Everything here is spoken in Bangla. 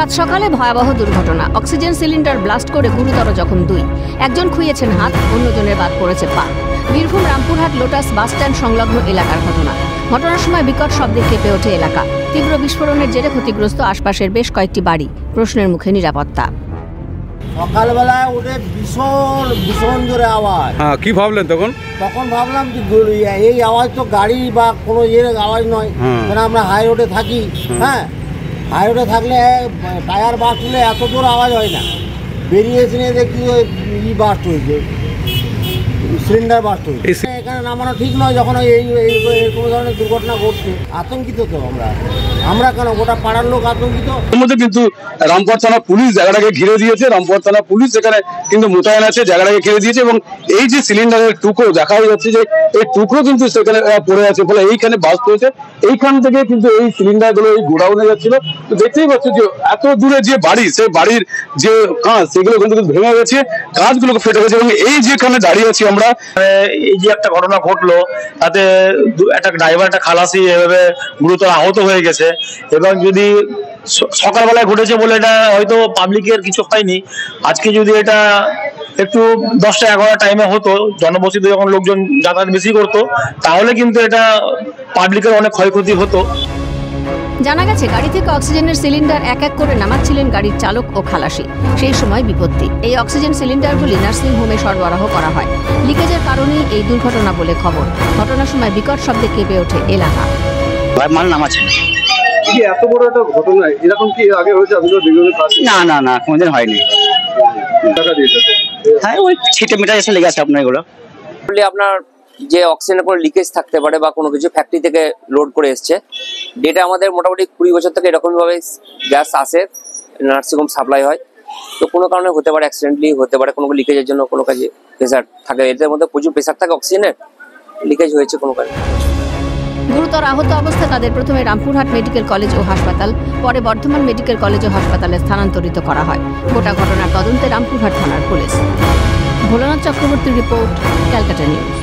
সাত সকালে ভয়াবহ দুর্ঘটনা। অক্সিজেন সিলিন্ডার ব্লাস্ট করে গুরুতর জখম দুই। একজন খুইয়েছেন হাত, অন্যজনের বাদ পড়েছে পা। বীরভূম রামপুরহাট লোটাস বাসস্ট্যান্ড সংলগ্ন এলাকার ঘটনা। ঘটনার সময় বিকট শব্দে কেঁপে ওঠে এলাকা। তীব্র বিস্ফোরণের জেরে ক্ষতিগ্রস্ত আশপাশের বেশ কয়েকটি বাড়ি। প্রশ্নের মুখে নিরাপত্তা। সকালবেলায় উঠে ভীষণ জোরে আওয়াজ। হ্যাঁ, কি ভাবলেন তখন? তখন ভাবলাম যে এই আওয়াজ তো গাড়ি বা কোনো আওয়াজ নয়, কারণ আমরা হাই রোডে থাকি। হ্যাঁ, হাই রোডে থাকলে টায়ার বাস্ট হলে এত জোর আওয়াজ হয় না। বেরিয়েছি নিয়ে দেখি ওই বাস্ট হয়েছে, সিলিন্ডার বাস্ট হয়েছে। এখানে নামানো ঠিক নয় যখন এরকম ধরনের দুর্ঘটনা ঘটছে। আতঙ্কিত তো আমরা কেন, গোটা পাড়ার লোক আতঙ্কিত। এর মধ্যে কিন্তু রামপুরহাট থানা পুলিশ জায়গাটাকে ঘিরে দিয়েছে। রামপুরহাট থানা পুলিশ এখানে কিন্তু মোতায়েন আছে, জায়গাটাকে ঘিরে দিয়েছে। এবং এই যে সিলিন্ডারের টুকরো দেখা যাচ্ছে যে এই টুকরো কিন্তু সেখানে পড়ে আছে, ফলে এইখানে বাস্ট হয়েছে। এইখান থেকে কিন্তু এই সিলিন্ডার গুলো এই গোডাউনে যাচ্ছিল। তো দেখতেই পাচ্ছ যে এত দূরে যে বাড়ি, সেই বাড়ির যে কাঁচ সেগুলো কিন্তু ভেঙে গেছে, কাঁচগুলোকে ফেটে গেছে। এবং এই যেখানে দাঁড়িয়ে আছি আমরা, এই যে একটা ঘটনা ঘটলো, তাতে একটা ড্রাইভার, একটা খালাসি এভাবে গুরুতর আহত হয়ে গেছে। এবং যদি সকালবেলায় ঘটেছে বলে এটা হয়তো পাবলিকের কিছু হয়নি। আজকে যদি এটা একটু 10টা-11টা টাইমে হতো, জনবসতিতে যখন লোকজন যাতায়াত বেশি করতো, তাহলে কিন্তু এটা পাবলিকের অনেক ক্ষয়ক্ষতি হতো। জানা গেছে, গাড়ি থেকে অক্সিজেনের সিলিন্ডার এক এক করে নামাচ্ছিলেন গাড়ির চালক ও খালাসি। সেই সময় বিপত্তি। এই অক্সিজেন সিলিন্ডারগুলি নার্সিং হোমে সরবরাহ করা হয়। লিকেজের কারণেই এই দুর্ঘটনা বলে খবর। ঘটনার সময় বিকট শব্দে কেঁপে ওঠে এলাকা। মাল নামাচ্ছে এত বড় একটা ঘটনা এরকম কি আগে হয়েছে? না কোনোদিন হয়নি। হ্যাঁ, ওই ছিটে মিটার এসে লেগে আছে আপনার এগুলো। আপনার যে অক্সিজেনের কোনো লিকেজ থাকতে পারে বা কোনো কিছু ফ্যাক্টরি থেকে লোড করে এসছে। ডেটা আমাদের মোটামুটি 20 বছর থেকে এরকমভাবে গ্যাস আসে, নার্সিংহোম সাপ্লাই হয়। তো কোনো কারণে হতে পারে, অ্যাক্সিডেন্টলি হতে পারে, কোনো লিকেজের জন্য কোনো কাজে প্রেসার থাকে, এদের মধ্যে প্রচুর প্রেসার থাকে, অক্সিজেনের লিকেজ হয়েছে কোনো কারণে। গুরুতর আহত অবস্থায় তাদের প্রথমে রামপুরহাট মেডিকেল কলেজ ও হাসপাতাল, পরে বর্ধমান মেডিকেল কলেজ ও হাসপাতালে স্থানান্তরিত করা হয়। গোটা ঘটনার তদন্তে রামপুরহাট থানার পুলিশ। ভোলানাথ চক্রবর্তীর রিপোর্ট, ক্যালকাটা নিউজ।